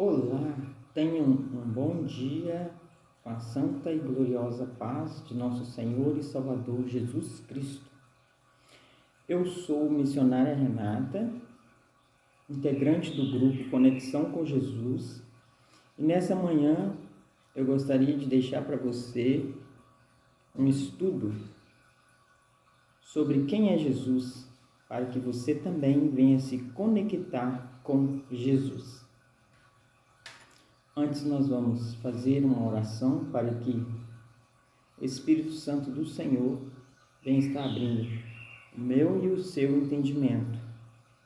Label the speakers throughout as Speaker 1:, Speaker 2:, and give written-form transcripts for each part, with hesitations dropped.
Speaker 1: Olá, tenham um bom dia com a santa e gloriosa paz de nosso Senhor e Salvador Jesus Cristo. Eu sou missionária Renata, integrante do grupo Conexão com Jesus, e nessa manhã eu gostaria de deixar para você um estudo sobre quem é Jesus, para que você também venha se conectar com Jesus. Antes nós vamos fazer uma oração para que o Espírito Santo do Senhor venha estar abrindo o meu e o seu entendimento,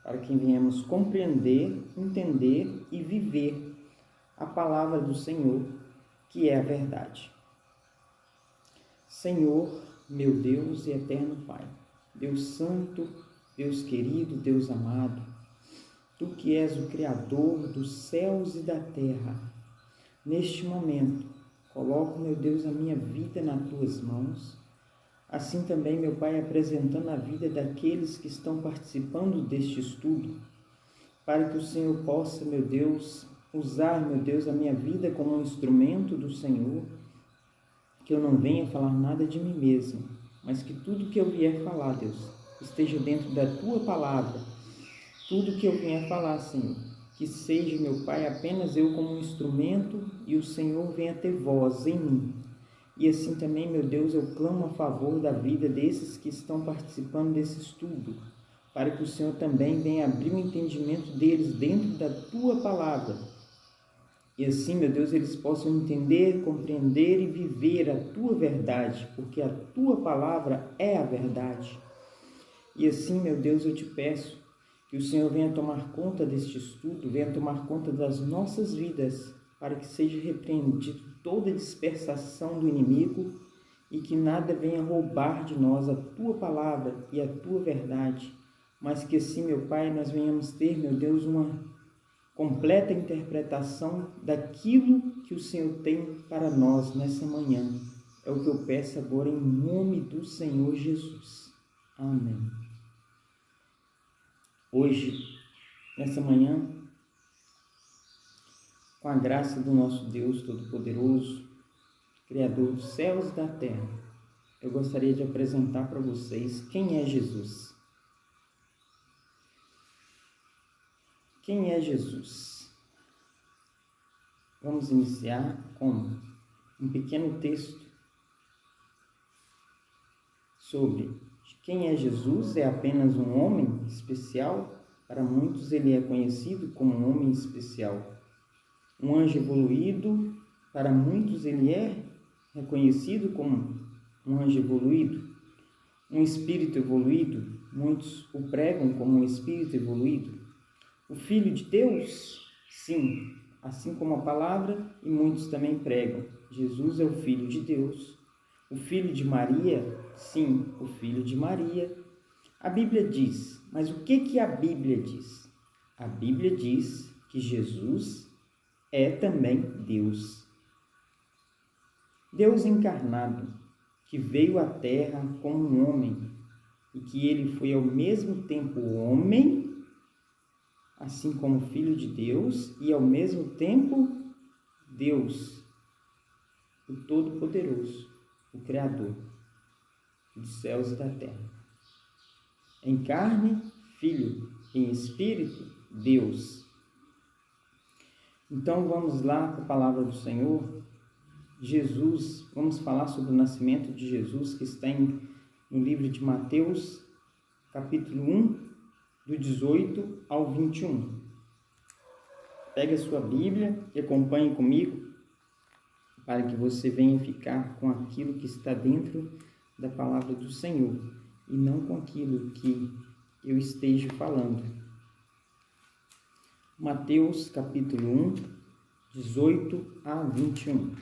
Speaker 1: para que venhamos compreender, entender e viver a palavra do Senhor, que é a verdade. Senhor, meu Deus e eterno Pai, Deus Santo, Deus querido, Deus amado, Tu que és o Criador dos céus e da terra, neste momento, coloco, meu Deus, a minha vida nas Tuas mãos, assim também, meu Pai, apresentando a vida daqueles que estão participando deste estudo, para que o Senhor possa, meu Deus, usar, meu Deus, a minha vida como um instrumento do Senhor, que eu não venha falar nada de mim mesmo, mas que tudo que eu vier falar, Deus, esteja dentro da Tua palavra, tudo que eu vier falar, Senhor, que seja, meu Pai, apenas eu como um instrumento e o Senhor venha ter voz em mim. E assim também, meu Deus, eu clamo a favor da vida desses que estão participando desse estudo, para que o Senhor também venha abrir o entendimento deles dentro da Tua palavra. E assim, meu Deus, eles possam entender, compreender e viver a Tua verdade, porque a Tua palavra é a verdade. E assim, meu Deus, eu te peço que o Senhor venha tomar conta deste estudo, venha tomar conta das nossas vidas, para que seja repreendido toda dispersação do inimigo e que nada venha roubar de nós a Tua palavra e a Tua verdade, mas que assim, meu Pai, nós venhamos ter, meu Deus, uma completa interpretação daquilo que o Senhor tem para nós nessa manhã. É o que eu peço agora em nome do Senhor Jesus. Amém. Hoje, nessa manhã, com a graça do nosso Deus Todo-Poderoso, Criador dos céus e da terra, eu gostaria de apresentar para vocês quem é Jesus. Quem é Jesus? Vamos iniciar com um pequeno texto sobre quem é Jesus. É apenas um homem especial? Para muitos ele é conhecido como um homem especial. Um anjo evoluído? Para muitos ele é reconhecido como um anjo evoluído. Um espírito evoluído? Muitos o pregam como um espírito evoluído. O Filho de Deus? Sim, assim como a palavra, e muitos também pregam. Jesus é o Filho de Deus. O Filho de Maria? Sim, o Filho de Maria. A Bíblia diz, mas o que a Bíblia diz? A Bíblia diz que Jesus é também Deus. Deus encarnado, que veio à Terra como um homem, e que ele foi ao mesmo tempo homem, assim como Filho de Deus, e ao mesmo tempo Deus, o Todo-Poderoso, o Criador dos céus e da terra. Em carne, Filho, em espírito, Deus. Então vamos lá com a palavra do Senhor. Jesus, vamos falar sobre o nascimento de Jesus, que está no livro de Mateus, capítulo 1, do 18 ao 21. Pegue a sua Bíblia e acompanhe comigo, para que você venha ficar com aquilo que está dentro da palavra do Senhor, e não com aquilo que eu esteja falando. Mateus, capítulo 1, 18 a 21.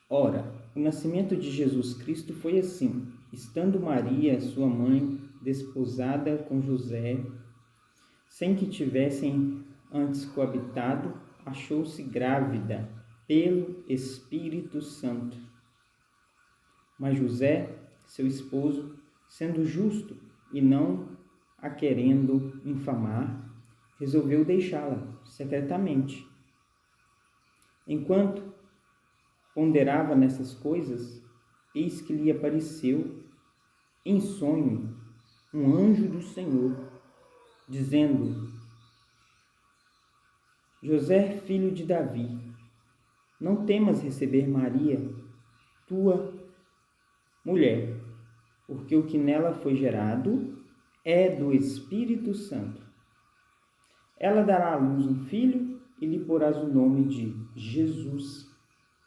Speaker 1: Ora, o nascimento de Jesus Cristo foi assim. Estando Maria, sua mãe, desposada com José, sem que tivessem antes coabitado, achou-se grávida pelo Espírito Santo. Mas José, seu esposo, sendo justo e não a querendo infamar, resolveu deixá-la secretamente. Enquanto ponderava nessas coisas, eis que lhe apareceu em sonho um anjo do Senhor, dizendo: José, filho de Davi, não temas receber Maria, tua mulher, porque o que nela foi gerado é do Espírito Santo. Ela dará à luz um filho e lhe porás o nome de Jesus,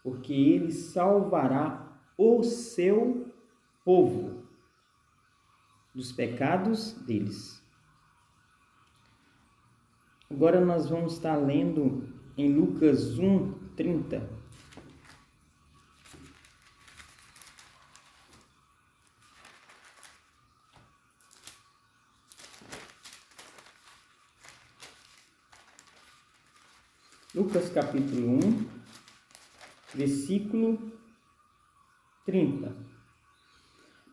Speaker 1: porque ele salvará o seu povo dos pecados deles. Agora nós vamos estar lendo em Lucas 1:30. Lucas capítulo 1, versículo 30.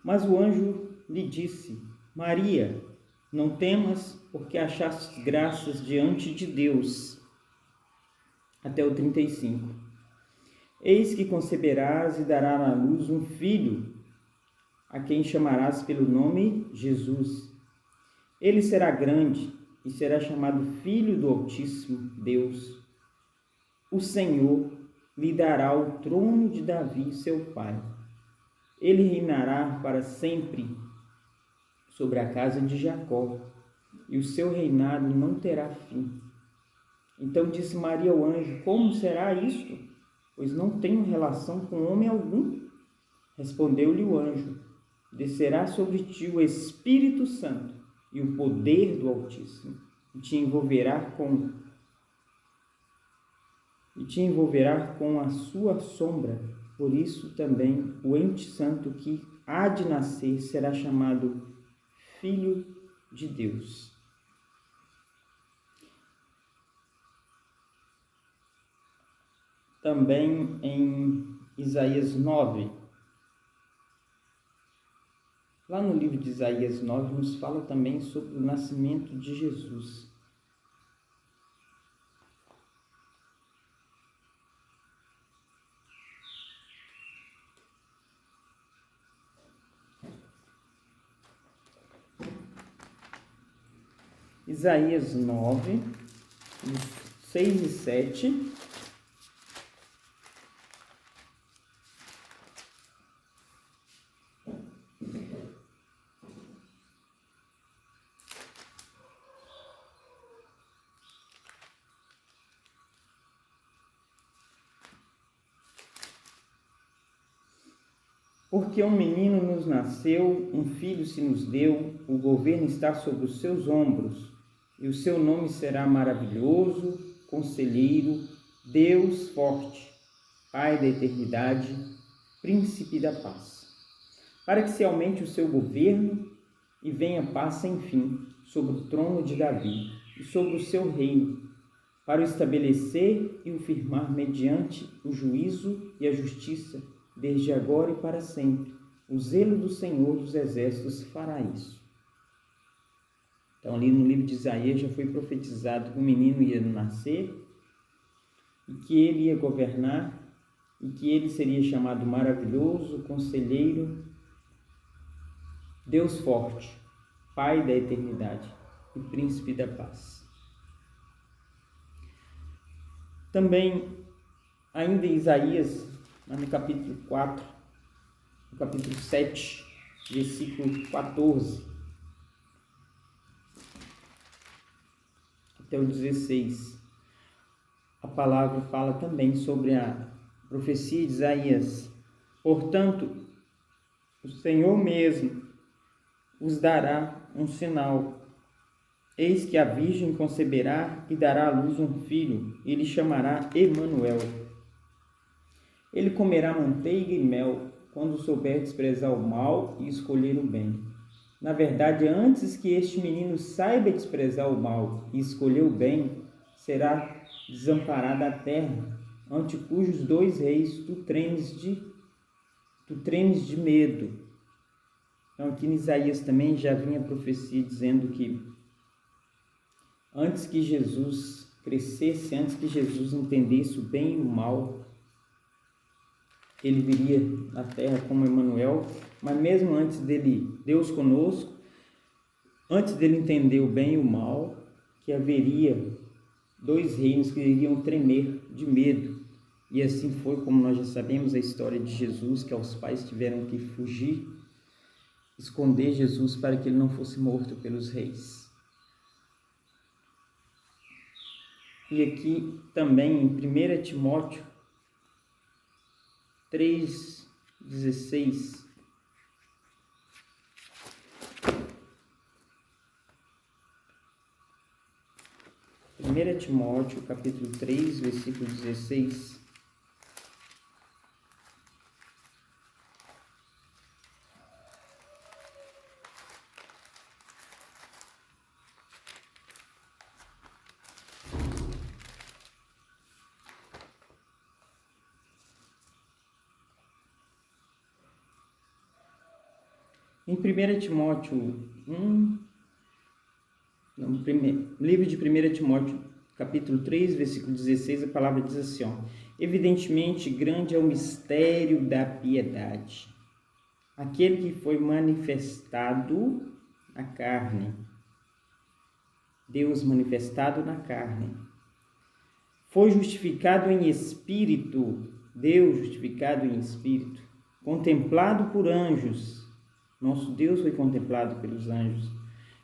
Speaker 1: Mas o anjo lhe disse: Maria, não temas, porque achaste graças diante de Deus. Até o 35. Eis que conceberás e darás à luz um filho, a quem chamarás pelo nome Jesus. Ele será grande e será chamado Filho do Altíssimo Deus. O Senhor lhe dará o trono de Davi, seu pai. Ele reinará para sempre sobre a casa de Jacó, e o seu reinado não terá fim. Então disse Maria ao anjo: Como será isto? Pois não tenho relação com homem algum. Respondeu-lhe o anjo: Descerá sobre ti o Espírito Santo e o poder do Altíssimo, e te envolverá com a sua sombra. Por isso também o ente santo que há de nascer será chamado Filho de Deus. Também em Isaías 9. Lá no livro de Isaías 9 nos fala também sobre o nascimento de Jesus. Isaías 9, 6 e 7. Porque um menino nos nasceu, um filho se nos deu, o governo está sobre os seus ombros, e o seu nome será maravilhoso, conselheiro, Deus forte, Pai da eternidade, príncipe da paz. Para que se aumente o seu governo e venha paz sem fim sobre o trono de Davi e sobre o seu reino, para o estabelecer e o firmar mediante o juízo e a justiça, desde agora e para sempre. O zelo do Senhor dos Exércitos fará isso. Então, ali no livro de Isaías já foi profetizado que o menino ia nascer e que ele ia governar e que ele seria chamado maravilhoso, conselheiro, Deus forte, Pai da eternidade e príncipe da paz. Também, ainda em Isaías, no capítulo 4, no capítulo 7, versículo 14 até o 16, a palavra fala também sobre a profecia de Isaías. Portanto, o Senhor mesmo vos dará um sinal. Eis que a virgem conceberá e dará à luz um filho, e lhe chamará Emanuel. Ele comerá manteiga e mel, quando souber desprezar o mal e escolher o bem. Na verdade, antes que este menino saiba desprezar o mal e escolher o bem, será desamparada a terra, ante cujos 2 reis tu tremes de medo. Então, aqui em Isaías também já vinha a profecia dizendo que antes que Jesus crescesse, antes que Jesus entendesse o bem e o mal, ele viria na terra como Emanuel, mas mesmo antes dele, Deus conosco, antes dele entender o bem e o mal, que haveria dois reinos que iriam tremer de medo. E assim foi, como nós já sabemos, a história de Jesus, que os pais tiveram que fugir, esconder Jesus para que ele não fosse morto pelos reis. E aqui também em 1 Timóteo 3,16, Timóteo, capítulo 3, versículo 16. Em 1 Timóteo 1, livro de 1 Timóteo, capítulo 3, versículo 16, a palavra diz assim, evidentemente grande é o mistério da piedade. Aquele que foi manifestado na carne, Deus manifestado na carne, foi justificado em espírito, Deus justificado em espírito, contemplado por anjos, nosso Deus foi contemplado pelos anjos,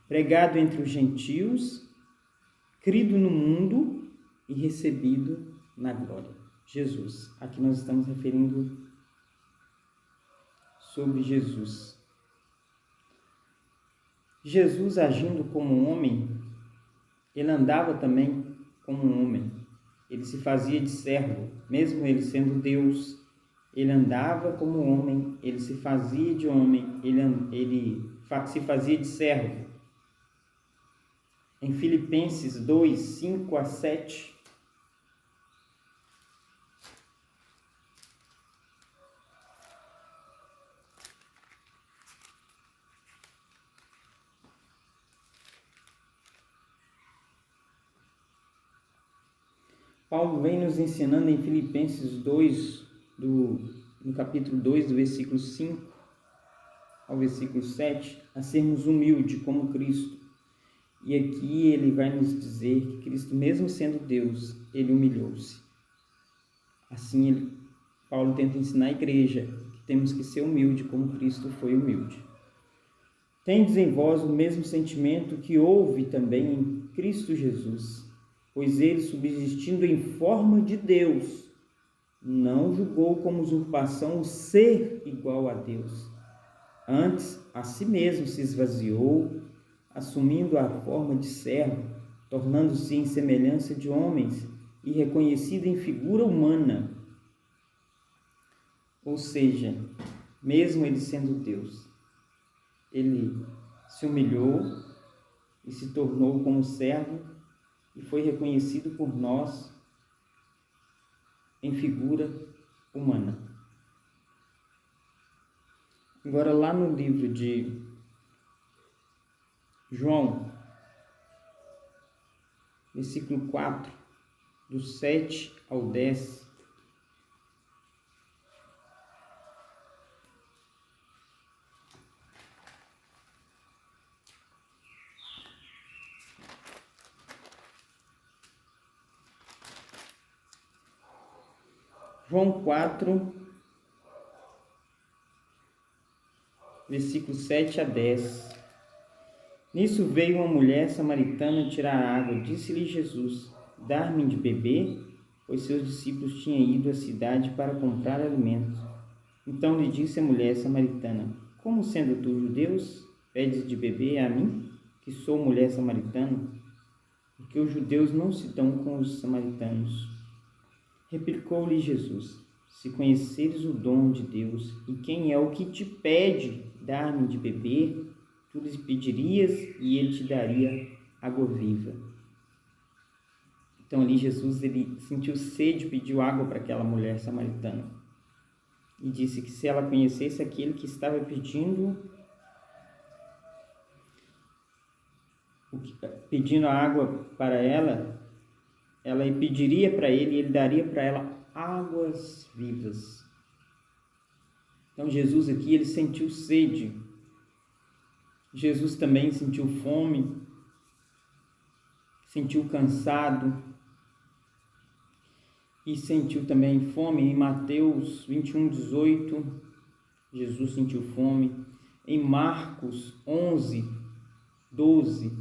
Speaker 1: pregado entre os gentios, crido no mundo e recebido na glória. Jesus, aqui nós estamos referindo sobre Jesus. Jesus agindo como homem, ele andava também como um homem, ele se fazia de servo, mesmo ele sendo Deus, ele andava como homem, ele se fazia de homem, ele se fazia de servo. Em Filipenses 2, 5 a 7, Paulo vem nos ensinando em Filipenses 2, no capítulo 2, do versículo 5 ao versículo 7, a sermos humildes como Cristo. E aqui ele vai nos dizer que Cristo, mesmo sendo Deus, ele humilhou-se. Assim, Paulo tenta ensinar a igreja que temos que ser humilde como Cristo foi humilde. Tendes em vós o mesmo sentimento que houve também em Cristo Jesus, pois ele, subsistindo em forma de Deus, não julgou como usurpação o ser igual a Deus. Antes, a si mesmo se esvaziou, assumindo a forma de servo, tornando-se em semelhança de homens e reconhecido em figura humana. Ou seja, mesmo ele sendo Deus, ele se humilhou e se tornou como servo e foi reconhecido por nós em figura humana. Agora, lá no livro de João, versículo 4, do 7 ao 10, João 4, versículo 7 a 10. Nisso veio uma mulher samaritana tirar água. Disse-lhe Jesus, dar-me de beber, pois seus discípulos tinham ido à cidade para comprar alimento. Então lhe disse a mulher samaritana, como sendo tu judeus, pedes de beber a mim, que sou mulher samaritana? Porque os judeus não se dão com os samaritanos. Replicou-lhe Jesus, se conheceres o dom de Deus e quem é o que te pede dar-me de beber, tu lhe pedirias e ele te daria água viva. Então ali Jesus ele sentiu sede e pediu água para aquela mulher samaritana. E disse que se ela conhecesse aquele que estava pedindo, pedindo a água para ela, ela pediria para ele e ele daria para ela águas vivas. Então Jesus aqui, ele sentiu sede. Jesus também sentiu fome, sentiu cansado e sentiu também fome. Em Mateus 21:18, Jesus sentiu fome. Em Marcos 11:12,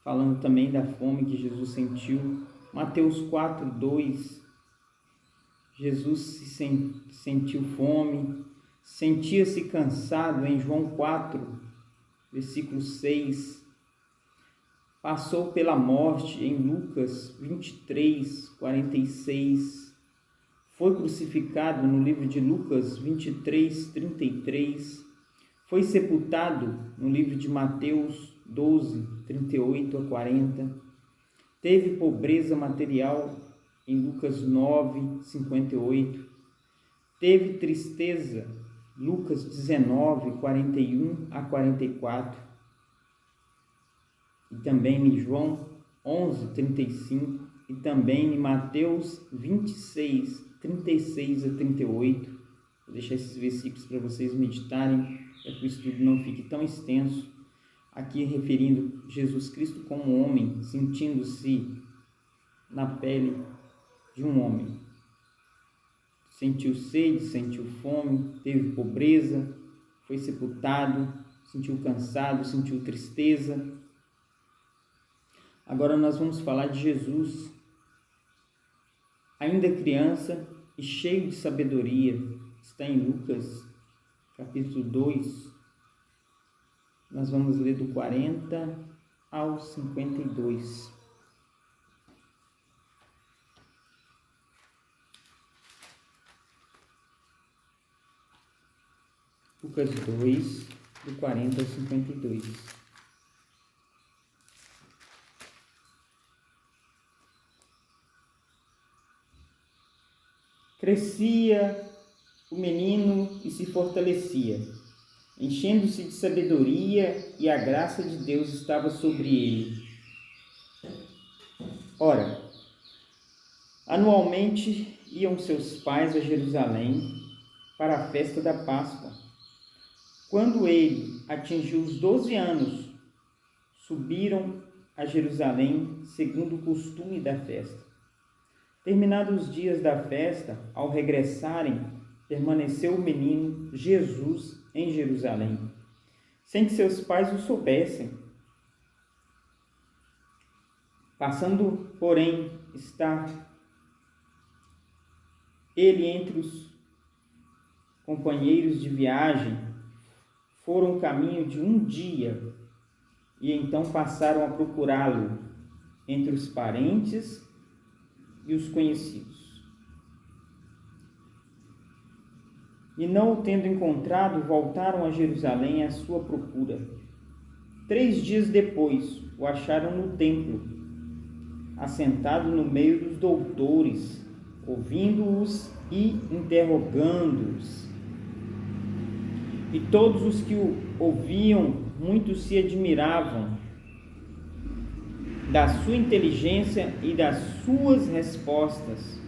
Speaker 1: falando também da fome que Jesus sentiu. Mateus 4:2, Jesus sentiu fome, sentia-se cansado. Em João 4, versículo 6, passou pela morte. Em Lucas 23:46, foi crucificado. No livro de Lucas 23:33, foi sepultado. No livro de Mateus 12:38-40, teve pobreza material. Em Lucas 9:58, teve tristeza. Lucas 19:41-44, e também em João 11:35, e também em Mateus 26:36-38. Vou deixar esses versículos para vocês meditarem, para que o estudo não fique tão extenso. Aqui referindo Jesus Cristo como homem, sentindo-se na pele de um homem. Sentiu sede, sentiu fome, teve pobreza, foi sepultado, sentiu cansado, sentiu tristeza. Agora nós vamos falar de Jesus, ainda criança e cheio de sabedoria. Está em Lucas, capítulo 2. Nós vamos ler do 40 ao 52. Lucas 2, do 40 ao 52. Crescia o menino e se fortalecia, enchendo-se de sabedoria, e a graça de Deus estava sobre ele. Ora, anualmente iam seus pais a Jerusalém para a festa da Páscoa. Quando ele atingiu os 12 anos, subiram a Jerusalém segundo o costume da festa. Terminados os dias da festa, ao regressarem, permaneceu o menino Jesus em Jerusalém, sem que seus pais o soubessem. Passando, porém, estar ele entre os companheiros de viagem, foram caminho de um dia, e então passaram a procurá-lo entre os parentes e os conhecidos. E não o tendo encontrado, voltaram a Jerusalém à sua procura. 3 dias depois, o acharam no templo, assentado no meio dos doutores, ouvindo-os e interrogando-os. E todos os que o ouviam, muitos se admiravam da sua inteligência e das suas respostas.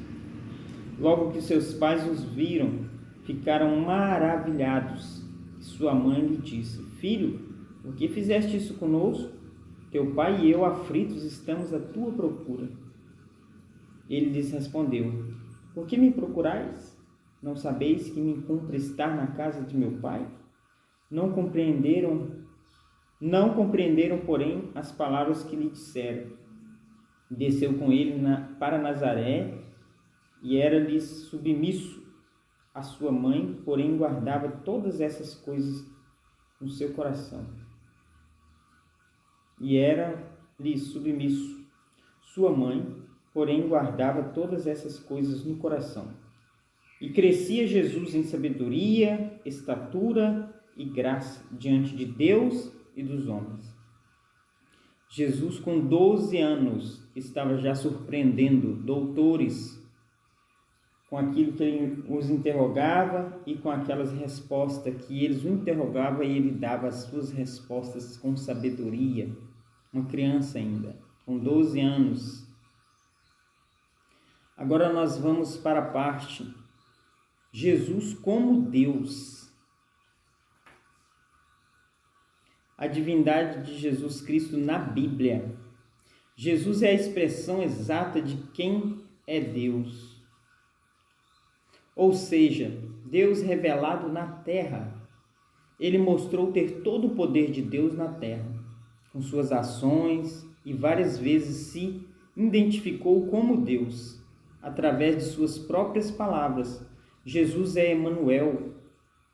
Speaker 1: Logo que seus pais os viram, ficaram maravilhados. E sua mãe lhe disse: Filho, por que fizeste isso conosco? Teu pai e eu, aflitos, estamos à tua procura. Ele lhes respondeu: Por que me procurais? Não sabeis que me cumpre estar na casa de meu pai? Não compreenderam, porém, as palavras que lhe disseram. Desceu com ele para Nazaré e era-lhe submisso. A sua mãe, porém, guardava todas essas coisas no seu coração. E era-lhe submisso. Sua mãe, porém, guardava todas essas coisas no coração. E crescia Jesus em sabedoria, estatura e graça diante de Deus e dos homens. Jesus, com 12 anos, estava já surpreendendo doutores com aquilo que ele os interrogava e com aquelas respostas que eles o interrogavam, e ele dava as suas respostas com sabedoria. Uma criança ainda, com 12 anos. Agora nós vamos para a parte Jesus como Deus. A divindade de Jesus Cristo na Bíblia. Jesus é a expressão exata de quem é Deus. Ou seja, Deus revelado na terra. Ele mostrou ter todo o poder de Deus na terra, com suas ações, e várias vezes se identificou como Deus, através de suas próprias palavras. Jesus é Emanuel,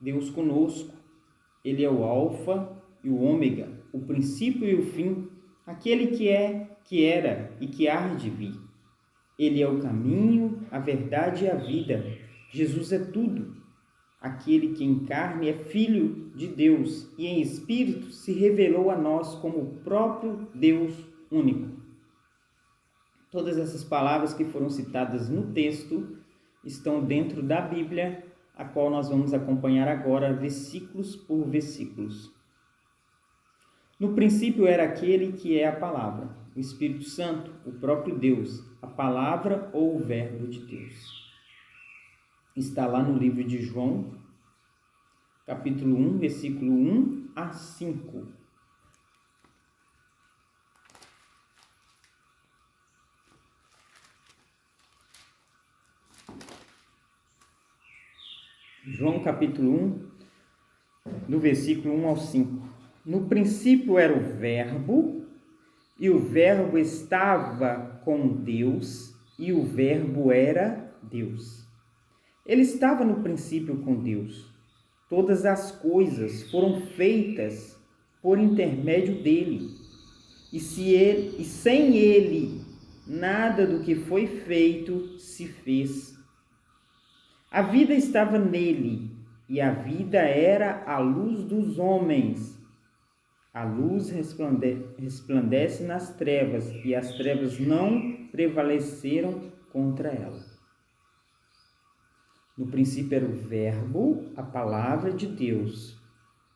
Speaker 1: Deus conosco. Ele é o Alfa e o Ômega, o princípio e o fim, aquele que é, que era e que há de vir. Ele é o caminho, a verdade e a vida. Jesus é tudo. Aquele que em carne é Filho de Deus e em espírito se revelou a nós como o próprio Deus único. Todas essas palavras que foram citadas no texto estão dentro da Bíblia, a qual nós vamos acompanhar agora, versículos por versículos. No princípio era aquele que é a palavra, o Espírito Santo, o próprio Deus, a palavra ou o verbo de Deus. Está lá no livro de João, capítulo 1, versículo 1 a 5. João, capítulo 1, do versículo 1 ao 5. No princípio era o Verbo, e o Verbo estava com Deus, e o Verbo era Deus. Ele estava no princípio com Deus. Todas as coisas foram feitas por intermédio dele. E sem ele, nada do que foi feito se fez. A vida estava nele, e a vida era a luz dos homens. A luz resplandece nas trevas, e as trevas não prevaleceram contra ela. No princípio era o Verbo, a palavra de Deus,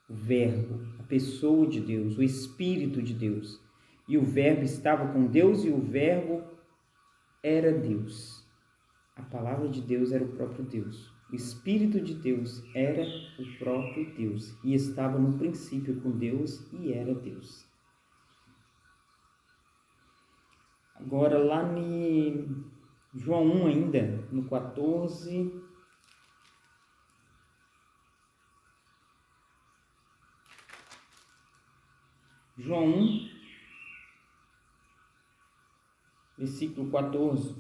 Speaker 1: o Verbo, a pessoa de Deus, o Espírito de Deus. E o Verbo estava com Deus, e o Verbo era Deus. A palavra de Deus era o próprio Deus. O Espírito de Deus era o próprio Deus, e estava no princípio com Deus, e era Deus. Agora, lá em João 1 ainda, no 14... João 1, versículo 14.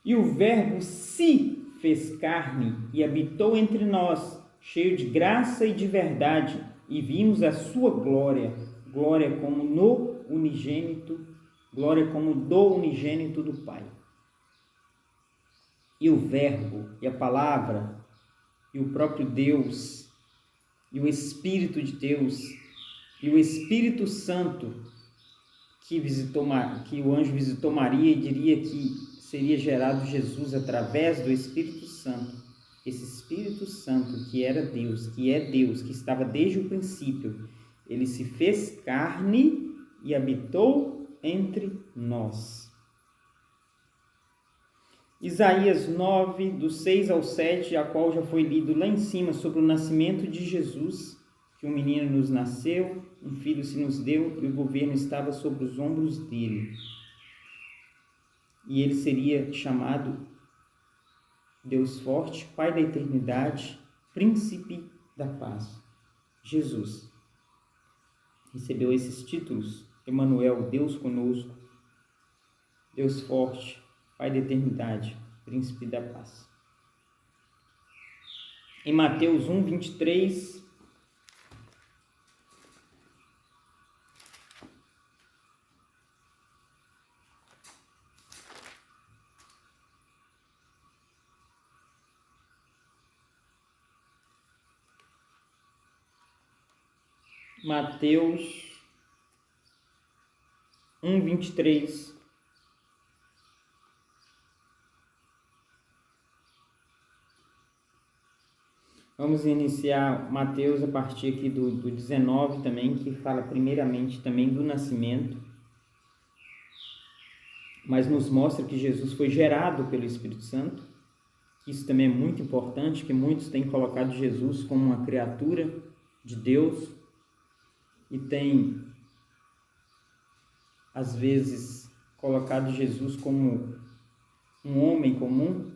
Speaker 1: E o Verbo se fez carne e habitou entre nós, cheio de graça e de verdade, e vimos a sua glória, glória como do unigênito do Pai. E o Verbo, e a palavra, e o próprio Deus, e o Espírito de Deus, e o Espírito Santo, que o anjo visitou Maria e diria que seria gerado Jesus através do Espírito Santo. Esse Espírito Santo que era Deus, que é Deus, que estava desde o princípio, ele se fez carne e habitou entre nós. Isaías 9, do 6 ao 7, a qual já foi lido lá em cima, sobre o nascimento de Jesus, que um menino nos nasceu, um filho se nos deu, e o governo estava sobre os ombros dele. E ele seria chamado Deus forte, Pai da eternidade, Príncipe da paz. Jesus recebeu esses títulos: Emanuel, Deus conosco, Deus forte, Pai da eternidade, Príncipe da paz. Em Mateus 1, 23, Mateus 1, 23. Vamos iniciar Mateus a partir aqui do 19 também, que fala primeiramente também do nascimento, mas nos mostra que Jesus foi gerado pelo Espírito Santo. Isso também é muito importante, que muitos têm colocado Jesus como uma criatura de Deus e têm, às vezes, colocado Jesus como um homem comum,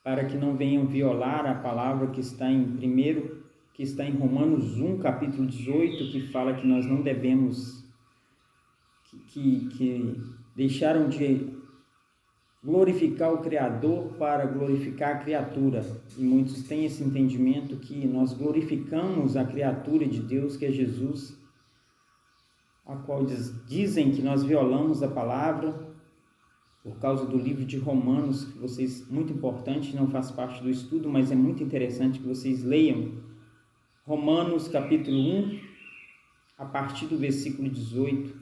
Speaker 1: para que não venham violar a palavra que está em Romanos 1, capítulo 18, que fala que nós não devemos, que deixaram de glorificar o Criador para glorificar a criatura. E muitos têm esse entendimento que nós glorificamos a criatura de Deus, que é Jesus, a qual dizem que nós violamos a palavra, por causa do livro de Romanos, que vocês, muito importante, não faz parte do estudo, mas é muito interessante que vocês leiam. Romanos capítulo 1, a partir do versículo 18,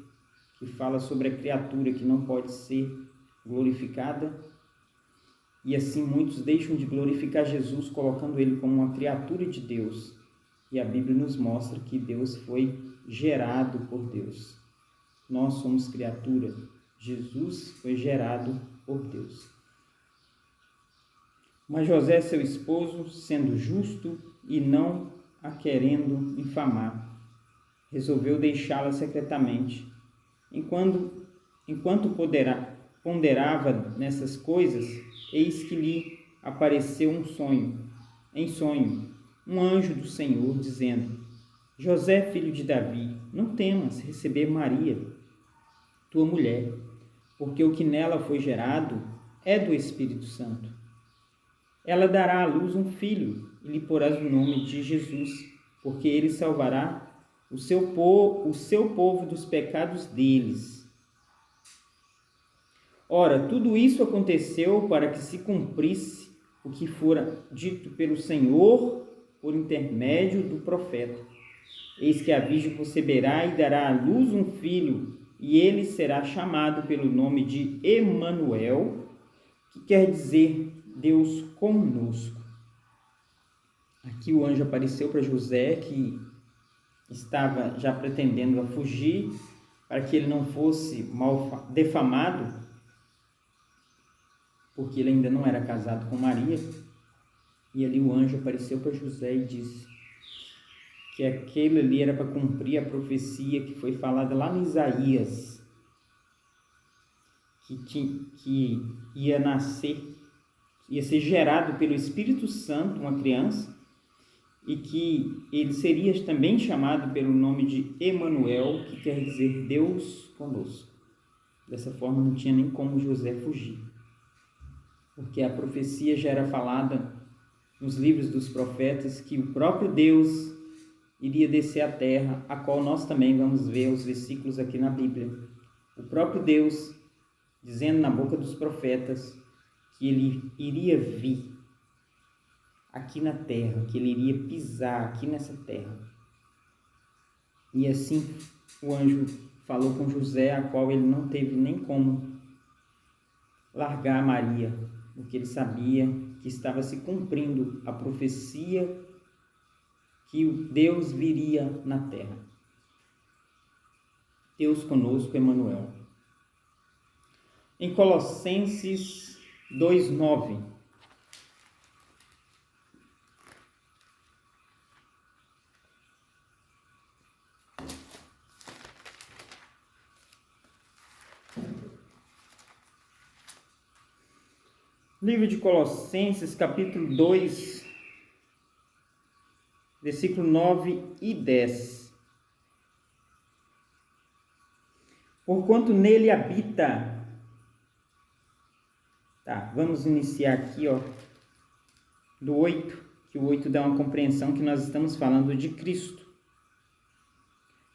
Speaker 1: que fala sobre a criatura que não pode ser glorificada. E assim muitos deixam de glorificar Jesus, colocando ele como uma criatura de Deus. E a Bíblia nos mostra que Deus foi gerado por Deus. Nós somos criatura. Jesus foi gerado por Deus. Mas José, seu esposo, sendo justo e não a querendo infamar, resolveu deixá-la secretamente. Enquanto ponderava nessas coisas, eis que lhe apareceu em sonho, um anjo do Senhor, dizendo: José, filho de Davi, não temas receber Maria, tua mulher, porque o que nela foi gerado é do Espírito Santo. Ela dará à luz um filho, e lhe porás o nome de Jesus, porque ele salvará o seu povo dos pecados deles. Ora, tudo isso aconteceu para que se cumprisse o que fora dito pelo Senhor por intermédio do profeta. Eis que a virgem conceberá e dará à luz um filho, e ele será chamado pelo nome de Emanuel, que quer dizer Deus conosco. Aqui o anjo apareceu para José, que estava já pretendendo a fugir, para que ele não fosse mal defamado, porque ele ainda não era casado com Maria. E ali o anjo apareceu para José e disse que aquele ali era para cumprir a profecia que foi falada lá em Isaías, que ia nascer, ia ser gerado pelo Espírito Santo uma criança, e que ele seria também chamado pelo nome de Emanuel, que quer dizer Deus conosco. Dessa forma não tinha nem como José fugir, porque a profecia já era falada nos livros dos profetas, que o próprio Deus iria descer à terra, a qual nós também vamos ver os versículos aqui na Bíblia. O próprio Deus dizendo na boca dos profetas que ele iria vir aqui na terra, que ele iria pisar aqui nessa terra. E assim o anjo falou com José, a qual ele não teve nem como largar Maria, porque ele sabia que estava se cumprindo a profecia que Deus viria na terra. Deus conosco, Emanuel. Em Colossenses 2:9. Livro de Colossenses, capítulo 2, versículo 9 e 10. Porquanto nele habita. Vamos iniciar aqui, do 8, que o 8 dá uma compreensão que nós estamos falando de Cristo.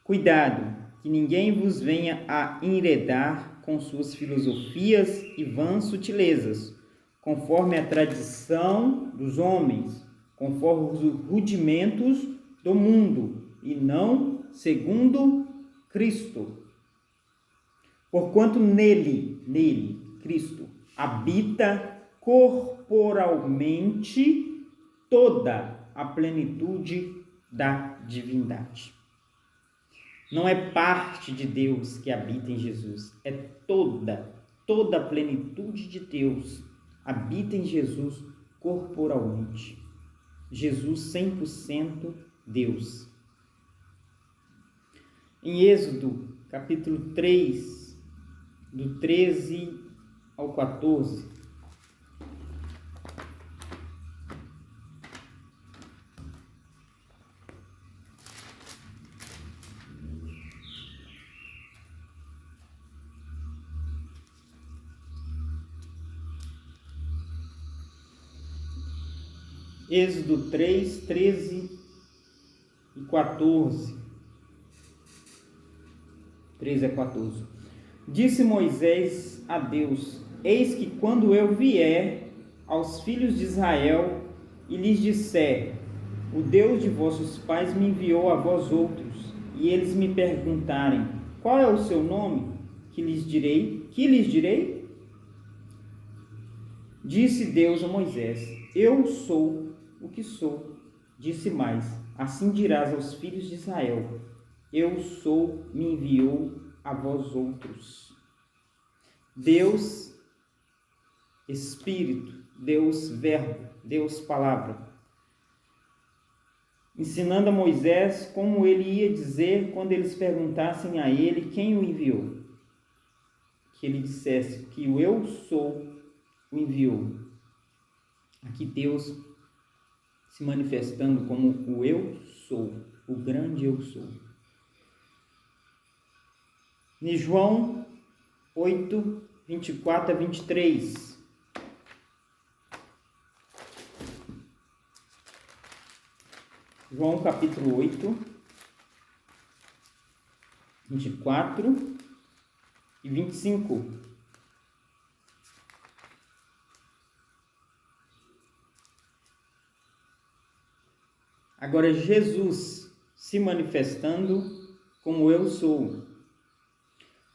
Speaker 1: Cuidado, que ninguém vos venha a enredar com suas filosofias e vãs sutilezas, conforme a tradição dos homens, conforme os rudimentos do mundo, e não segundo Cristo. Porquanto nele, Cristo, habita corporalmente toda a plenitude da divindade. Não é parte de Deus que habita em Jesus, é toda a plenitude de Deus habita em Jesus corporalmente. Jesus 100% Deus. Em Êxodo, capítulo 3, do 13 ao 14, Êxodo 3, 13 e 14. 13 a 14. Disse Moisés a Deus: eis que quando eu vier aos filhos de Israel e lhes disser: o Deus de vossos pais me enviou a vós outros, e eles me perguntarem: qual é o seu nome? Que lhes direi? Disse Deus a Moisés: eu sou o que sou. Disse mais: assim dirás aos filhos de Israel: eu sou, me enviou a vós outros. Deus Espírito, Deus Verbo, Deus Palavra, ensinando a Moisés como ele ia dizer quando eles perguntassem a ele quem o enviou. Que ele dissesse que o eu sou o enviou. Aqui Deus se manifestando como o eu sou, o grande eu sou. Em João 8, 24 a 23. João capítulo 8, 24 e 25. Agora Jesus se manifestando como eu sou.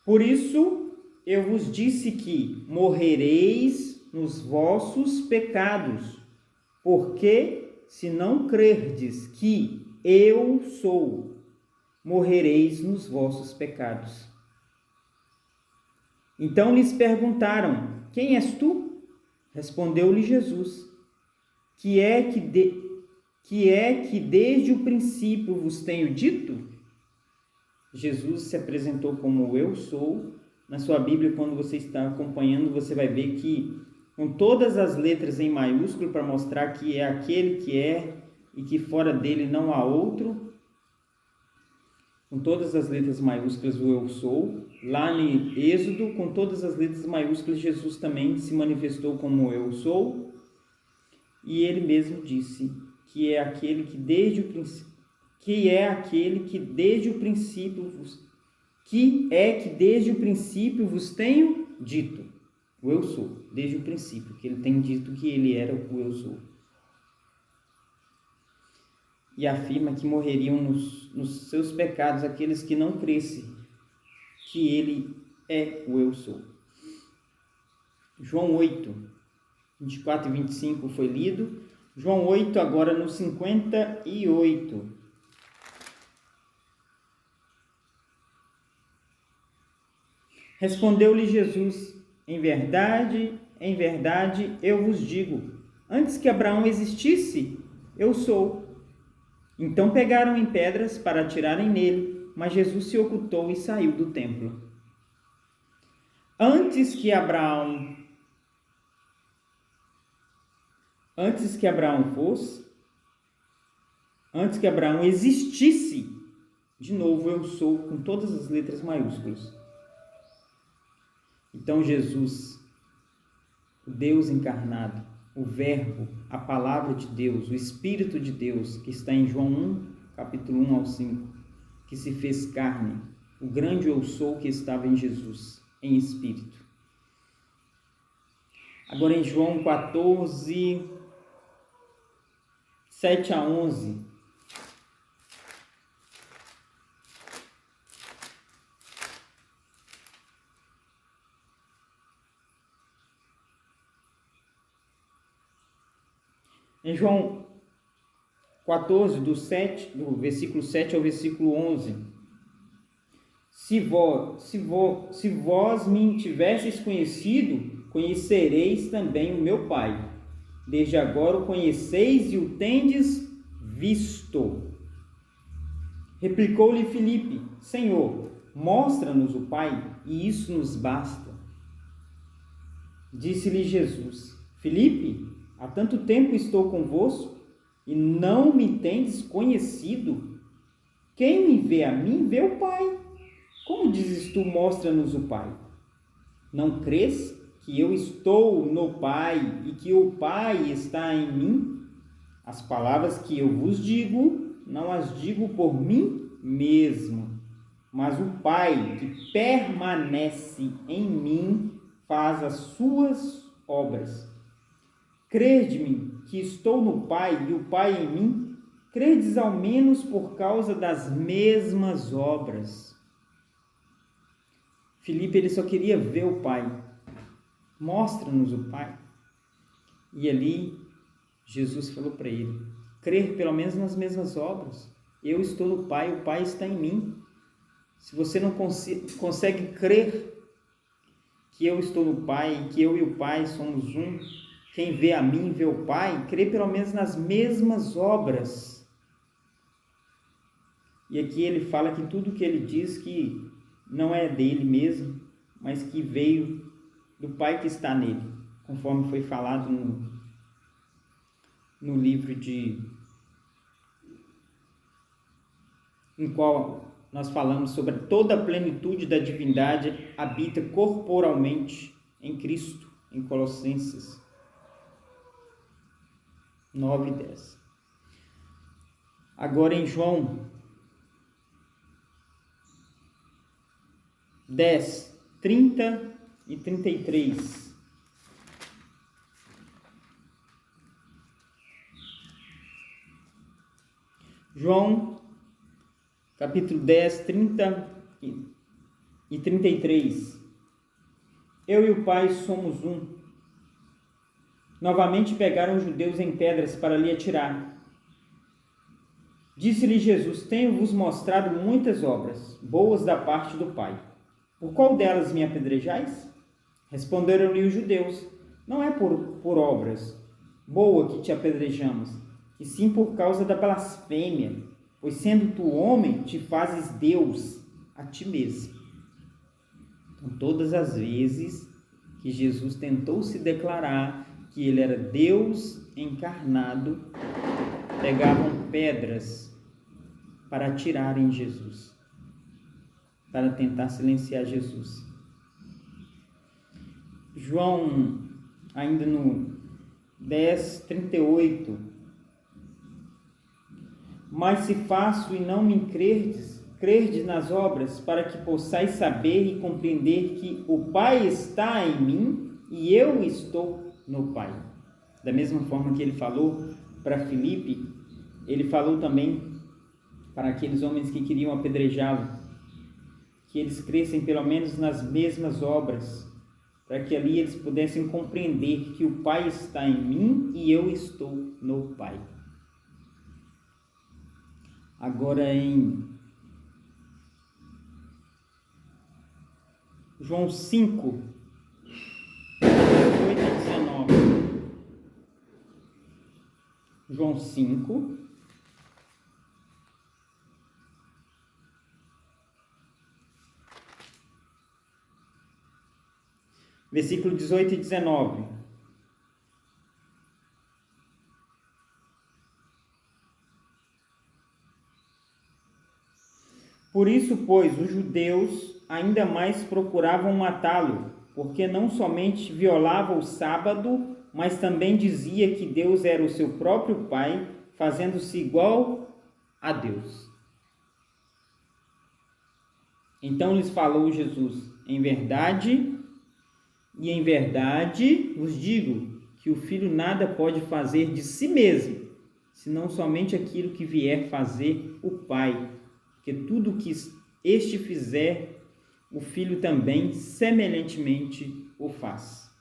Speaker 1: Por isso eu vos disse que morrereis nos vossos pecados, porque se não crerdes que eu sou, morrereis nos vossos pecados. Então lhes perguntaram: quem és tu? Respondeu-lhe Jesus: que é que desde o princípio vos tenho dito? Jesus se apresentou como eu sou. Na sua Bíblia, quando você está acompanhando, você vai ver que com todas as letras em maiúsculo para mostrar que é aquele que é e que fora dele não há outro. Com todas as letras maiúsculas o eu sou. Lá em Êxodo, com todas as letras maiúsculas, Jesus também se manifestou como eu sou. E ele mesmo disse que é aquele que desde o princípio vos tenho dito. O eu sou, desde o princípio, que ele tem dito que ele era o eu sou. E afirma que morreriam nos seus pecados aqueles que não crescem que ele é o eu sou. João 8, 24 e 25 foi lido. João 8, agora no 58. Respondeu-lhe Jesus: em verdade, eu vos digo, antes que Abraão existisse, eu sou. Então pegaram em pedras para atirarem nele, mas Jesus se ocultou e saiu do templo. Antes que Abraão existisse, de novo eu sou, com todas as letras maiúsculas. Então Jesus, o Deus encarnado, o Verbo, a Palavra de Deus, o Espírito de Deus, que está em João 1, capítulo 1 ao 5, que se fez carne, o grande eu sou que estava em Jesus, em Espírito. Agora em João 14, 7 a 11. Em João 14, do versículo 7 ao versículo 11. Se vós me tivesseis conhecido, conhecereis também o meu Pai. Desde agora o conheceis e o tendes visto. Replicou-lhe Filipe: Senhor, mostra-nos o Pai, e isso nos basta. Disse-lhe Jesus: Filipe, há tanto tempo estou convosco, e não me tendes conhecido? Quem me vê a mim, vê o Pai. Como dizes tu, mostra-nos o Pai? Não crês que eu estou no Pai e que o Pai está em mim? As palavras que eu vos digo, não as digo por mim mesmo, mas o Pai que permanece em mim faz as suas obras. Crede-me que estou no Pai e o Pai em mim? Credes ao menos por causa das mesmas obras. Filipe, ele só queria ver o Pai. Mostra-nos o Pai. E ali, Jesus falou para ele: crer pelo menos nas mesmas obras. Eu estou no Pai, o Pai está em mim. Se você não consegue crer que eu estou no Pai, que eu e o Pai somos um, quem vê a mim, vê o Pai, crê pelo menos nas mesmas obras. E aqui ele fala que tudo que ele diz que não é dele mesmo, mas que veio do Pai que está nele, conforme foi falado no livro em qual nós falamos sobre toda a plenitude da divindade habita corporalmente em Cristo, em Colossenses 9 e 10. Agora em João 10, 30 e 33. João, capítulo 10, 30 e 33. Eu e o Pai somos um. Novamente pegaram os judeus em pedras para lhe atirar. Disse-lhe Jesus: tenho-vos mostrado muitas obras, boas da parte do Pai. Por qual delas me apedrejais? Responderam-lhe os judeus: não é por obras boa que te apedrejamos, e sim por causa da blasfêmia, pois sendo tu homem, te fazes Deus a ti mesmo. Então, todas as vezes que Jesus tentou se declarar que ele era Deus encarnado, pegavam pedras para atirar em Jesus, para tentar silenciar Jesus. João, ainda no 10, 38. Mas se faço e não me crerdes nas obras, para que possais saber e compreender que o Pai está em mim e eu estou no Pai. Da mesma forma que ele falou para Filipe, ele falou também para aqueles homens que queriam apedrejá-lo, que eles crescem pelo menos nas mesmas obras, para que ali eles pudessem compreender que o Pai está em mim e eu estou no Pai. Agora em João 5, 18 a 19. João 5, versículo 18 e 19. Por isso, pois, os judeus ainda mais procuravam matá-lo, porque não somente violava o sábado, mas também dizia que Deus era o seu próprio Pai, fazendo-se igual a Deus. Então lhes falou Jesus: em verdade vos digo que o Filho nada pode fazer de si mesmo, senão somente aquilo que vier fazer o Pai, porque tudo o que este fizer, o Filho também semelhantemente o faz.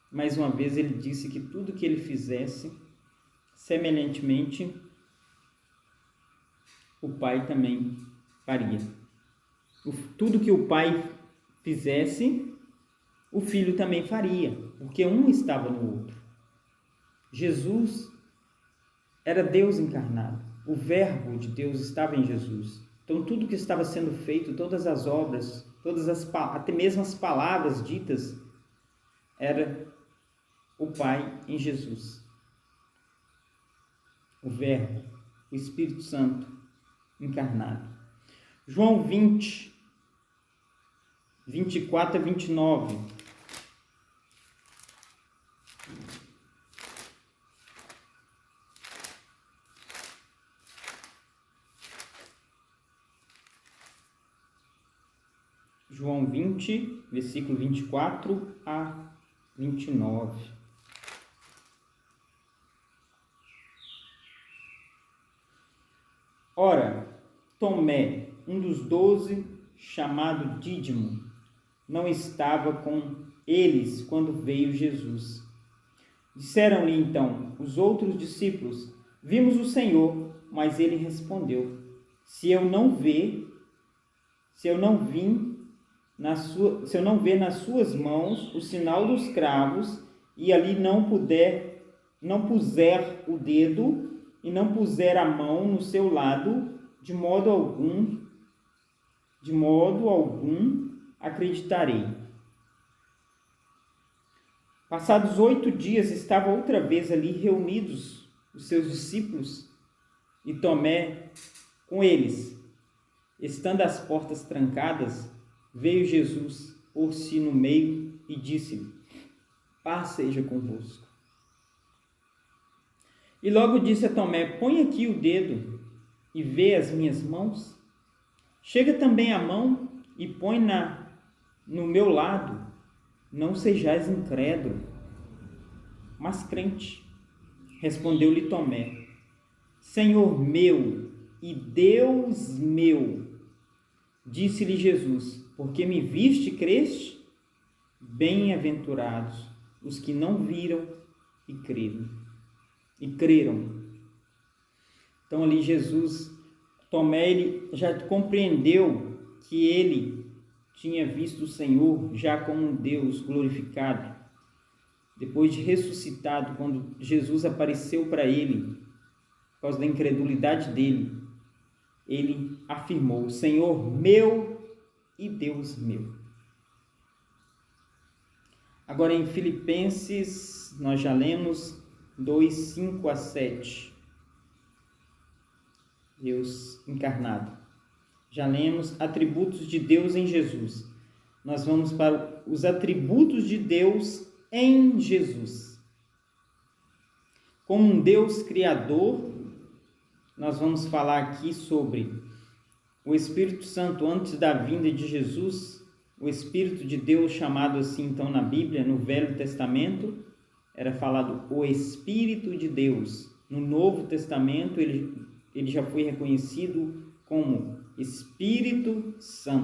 Speaker 1: Mais uma vez ele disse que tudo que ele fizesse, semelhantemente o Pai também faria. Tudo que o Pai fizesse, o Filho também faria, porque um estava no outro. Jesus era Deus encarnado. O Verbo de Deus estava em Jesus. Então, tudo que estava sendo feito, todas as obras, até mesmo as palavras ditas, era o Pai em Jesus. O Verbo, o Espírito Santo encarnado. João 20, 24 a 29. João 20, versículo 24 a 29. Ora, Tomé, um dos 12, chamado Dídimo, não estava com eles quando veio Jesus. Disseram-lhe então os outros discípulos: vimos o Senhor. Mas ele respondeu: se eu não ver nas suas mãos o sinal dos cravos, e ali não puser o dedo e não puser a mão no seu lado, de modo algum acreditarei. Passados 8 dias, estavam outra vez ali reunidos os seus discípulos e Tomé com eles. Estando as portas trancadas, veio Jesus por si no meio e disse-lhe: paz seja convosco. E logo disse a Tomé: põe aqui o dedo e vê as minhas mãos. Chega também a mão e põe no meu lado. Não sejais incrédulo, mas crente. Respondeu-lhe Tomé: Senhor meu e Deus meu. Disse-lhe Jesus: porque me viste, creste? Bem-aventurados os que não viram e creram. Então ali Tomé, ele já compreendeu que ele tinha visto o Senhor já como um Deus glorificado. Depois de ressuscitado, quando Jesus apareceu para ele, por causa da incredulidade dele, ele afirmou: Senhor meu e Deus meu. Agora em Filipenses, nós já lemos 2, 5 a 7. Deus encarnado. Já lemos atributos de Deus em Jesus. Nós vamos para os atributos de Deus em Jesus. Como um Deus criador, nós vamos falar aqui sobre o Espírito Santo antes da vinda de Jesus. O Espírito de Deus, chamado assim então na Bíblia, no Velho Testamento, era falado o Espírito de Deus. No Novo Testamento, ele já foi reconhecido como Espírito Santo.